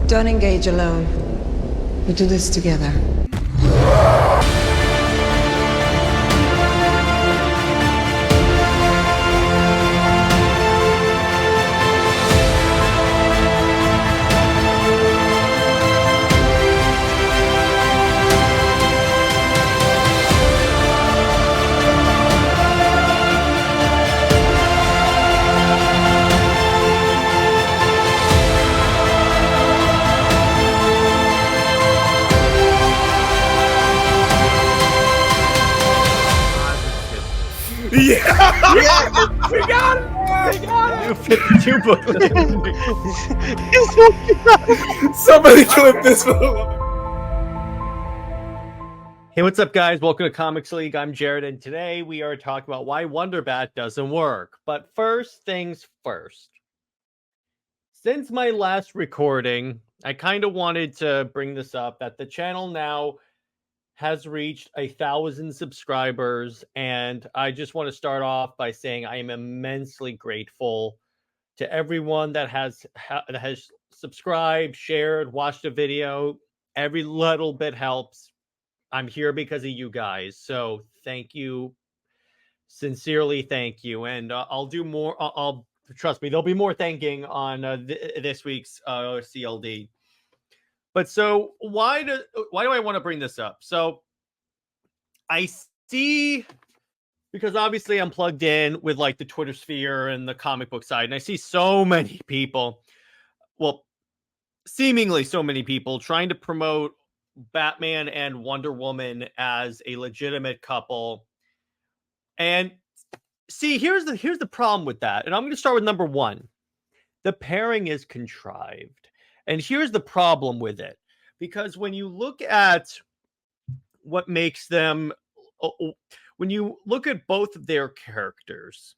Don't engage alone. We do this together. Yeah! We got it! We got it! New 52 booklet. Somebody clip this one. Hey, what's up, guys? Welcome to Comics League. I'm Jared, and today we are talking about why WonderBat doesn't work. But first things first. Since my last recording, I kind of wanted to bring this up that the channel now has reached 1,000 subscribers, and I just want to start off by saying I am immensely grateful to everyone that has subscribed, shared, watched a video. Every little bit helps. I'm here because of you guys, so thank you. Sincerely, thank you, and I'll do more. I'll trust me. There'll be more thanking on this week's CLD. But so why do I want to bring this up? So I see, because obviously I'm plugged in with like the Twitter sphere and the comic book side, and I see so many people, well, seemingly so many people trying to promote Batman and Wonder Woman as a legitimate couple. And see, here's the problem with that. And I'm going to start with number one. The pairing is contrived. And here's the problem with it. Because when you look at what makes them, when you look at both of their characters,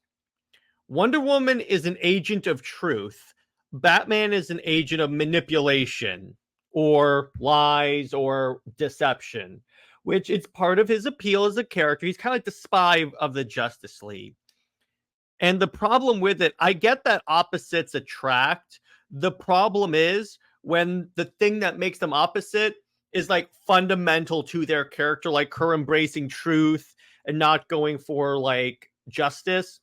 Wonder Woman is an agent of truth. Batman is an agent of manipulation or lies or deception, which it's part of his appeal as a character. He's kind of like the spy of the Justice League. And the problem with it, I get that opposites attract. The problem is when the thing that makes them opposite is like fundamental to their character, like her embracing truth and not going for like justice.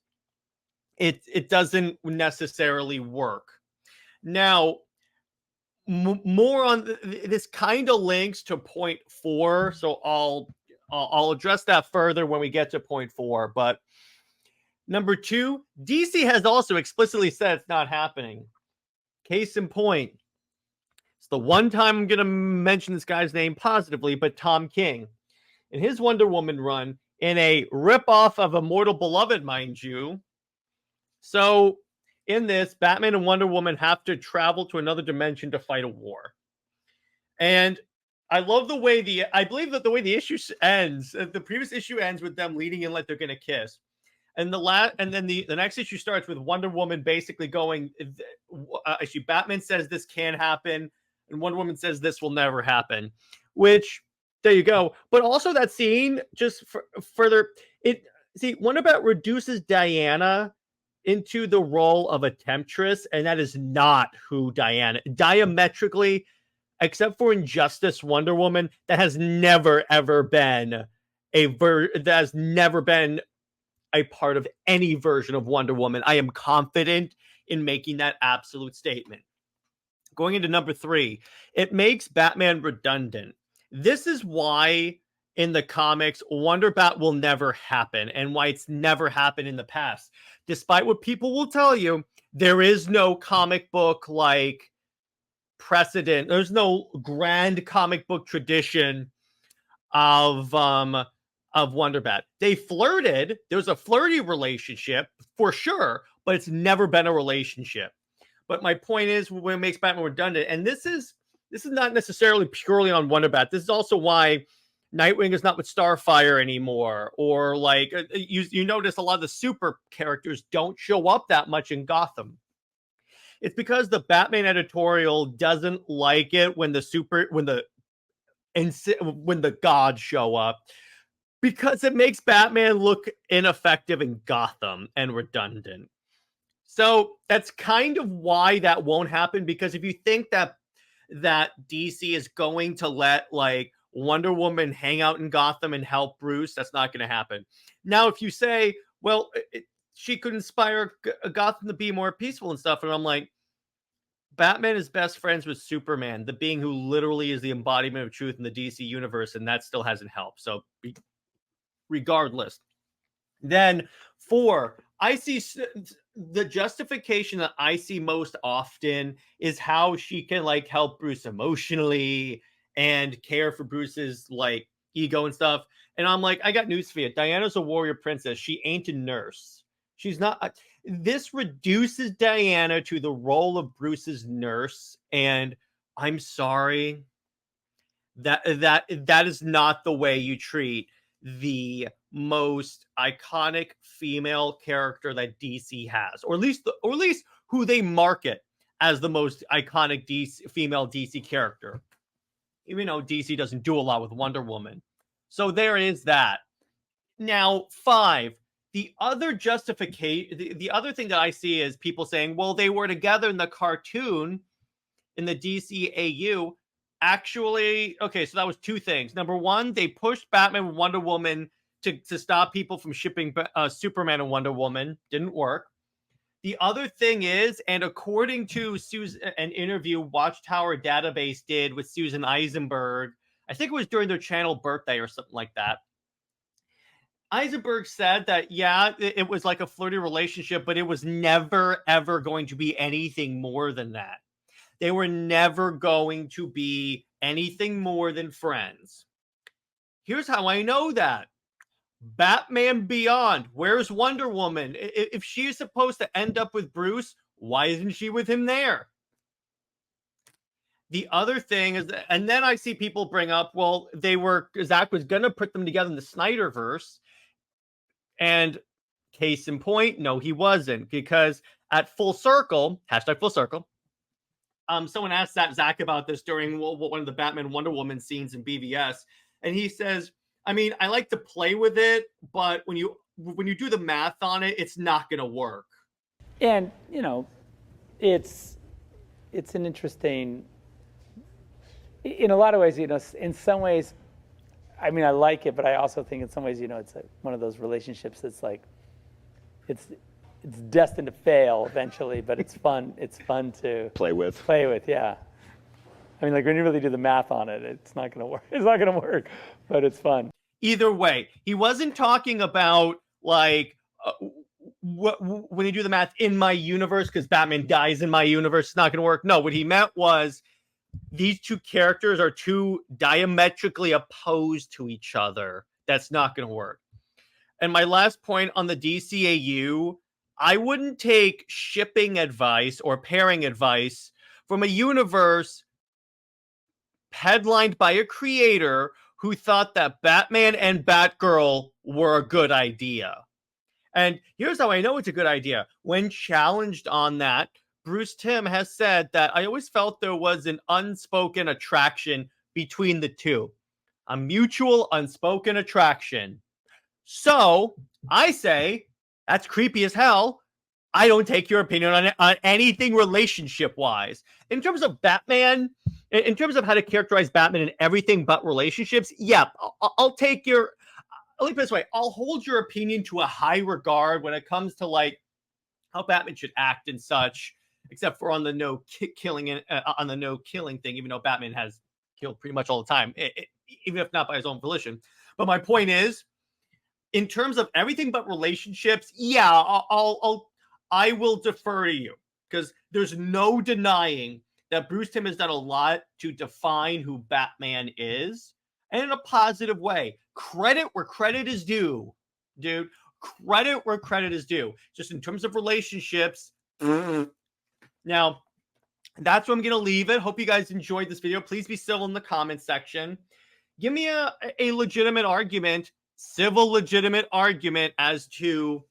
It doesn't necessarily work. Now, more on this kind of links to point 4, so I'll address that further when we get to point 4. But number 2, DC has also explicitly said it's not happening. Case in point, it's the one time I'm going to mention this guy's name positively, but Tom King, in his Wonder Woman run, in a ripoff of Immortal Beloved, mind you. So in this, Batman and Wonder Woman have to travel to another dimension to fight a war. And I love the way I believe that the way the issue ends, the previous issue ends with them leading in like they're going to kiss. And then the next issue starts with Wonder Woman basically going, actually, Batman says this can happen, and Wonder Woman says this will never happen, which, there you go. But also that scene, just further, WonderBat reduces Diana into the role of a temptress, and that is not who Diana, diametrically, except for Injustice Wonder Woman, that has never, ever been a part of any version of Wonder Woman. I am confident in making that absolute statement. Going into number 3, it makes Batman redundant. This is why in the comics, WonderBat will never happen, and why it's never happened in the past. Despite what people will tell you, there is no comic book like precedent. There's no grand comic book tradition of WonderBat. They flirted. There's a flirty relationship for sure, but it's never been a relationship. But my point is, what makes Batman redundant, and this is not necessarily purely on WonderBat. This is also why Nightwing is not with Starfire anymore, or like you notice a lot of the super characters don't show up that much in Gotham. It's because the Batman editorial doesn't like it when the gods show up, because it makes Batman look ineffective in Gotham and redundant. So that's kind of why that won't happen, because if you think that that DC is going to let like Wonder Woman hang out in Gotham and help Bruce. That's not going to happen. Now, if you say, well, she could inspire Gotham to be more peaceful and stuff, and I'm like, Batman is best friends with Superman, the being who literally is the embodiment of truth in the DC universe, and that still hasn't helped. So, regardless, then 4, I see the justification that I see most often is how she can like help Bruce emotionally and care for Bruce's like ego and stuff. And I'm like, I got news for you. Diana's a warrior princess. She ain't a nurse. She's not. This reduces Diana to the role of Bruce's nurse, and I'm sorry. That is not the way you treat the most iconic female character that DC has, or at least who they market as the most iconic female DC character. Even though DC doesn't do a lot with Wonder Woman. So there is that. Now, 5, the other justification, the other thing that I see is people saying, well, they were together in the cartoon in the DCAU. Actually, okay, so that was 2 things. Number 1, they pushed Batman and Wonder Woman to stop people from shipping Superman and Wonder Woman. Didn't work. The other thing is, and according to an interview Watchtower Database did with Susan Eisenberg, I think it was during their channel birthday or something like that, Eisenberg said that, yeah, it was like a flirty relationship, but it was never, ever going to be anything more than that. They were never going to be anything more than friends. Here's how I know that. Batman Beyond. Where's Wonder Woman? If she is supposed to end up with Bruce, why isn't she with him there? The other thing is, and then I see people bring up, well, Zack was going to put them together in the Snyderverse. And case in point, no, he wasn't. Because at Full Circle, #FullCircle, someone asked Zack about this during one of the Batman Wonder Woman scenes in BVS. And he says, I mean, I like to play with it, but when you do the math on it, it's not going to work. And, you know, it's an interesting, in a lot of ways, you know, in some ways, I mean, I like it, but I also think in some ways, you know, it's one of those relationships that's like, it's destined to fail eventually, but it's fun. It's fun to play with, yeah. I mean, like when you really do the math on it, it's not going to work. It's not going to work, but it's fun. Either way, he wasn't talking about like when you do the math in my universe, because Batman dies in my universe, it's not going to work. No, what he meant was these 2 characters are too diametrically opposed to each other. That's not going to work. And my last point on the DCAU, I wouldn't take shipping advice or pairing advice from a universe headlined by a creator who thought that Batman and Batgirl were a good idea. And here's how I know it's a good idea. When challenged on that, Bruce Timm has said that I always felt there was an unspoken attraction between the 2. A mutual unspoken attraction. So I say, that's creepy as hell. I don't take your opinion on anything relationship-wise. In terms of Batman, in terms of how to characterize Batman in everything but relationships, yeah, I'll take your... I'll leave it this way. I'll hold your opinion to a high regard when it comes to, like, how Batman should act and such, except for on the no killing thing, even though Batman has killed pretty much all the time, even if not by his own volition. But my point is, in terms of everything but relationships, yeah, I will defer to you, because there's no denying that Bruce Timm has done a lot to define who Batman is, and in a positive way. Credit where credit is due, dude. Credit where credit is due. Just in terms of relationships. Now, that's where I'm going to leave it. Hope you guys enjoyed this video. Please be civil in the comments section. Give me a legitimate argument, civil legitimate argument as to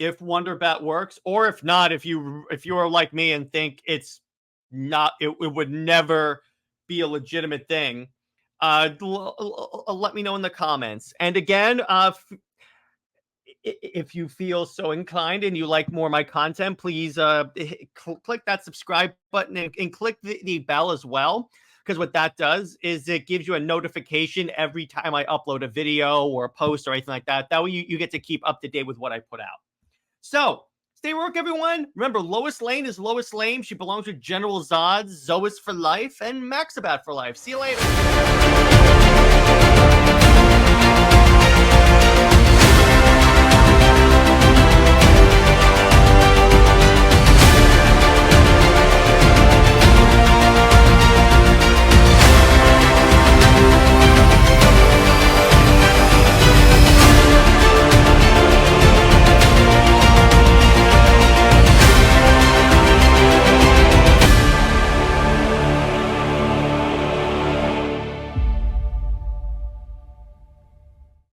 if WonderBat works, or if not, if you are like me and think it's not, it would never be a legitimate thing. Let me know in the comments. And again, if you feel so inclined and you like more of my content, please click that subscribe button and click the bell as well. Because what that does is it gives you a notification every time I upload a video or a post or anything like that. That way you get to keep up to date with what I put out. So stay woke, everyone. Remember, Lois Lane is Lois Lane. She belongs with General Zod, Zois for life, and Maxabat for life. See you later.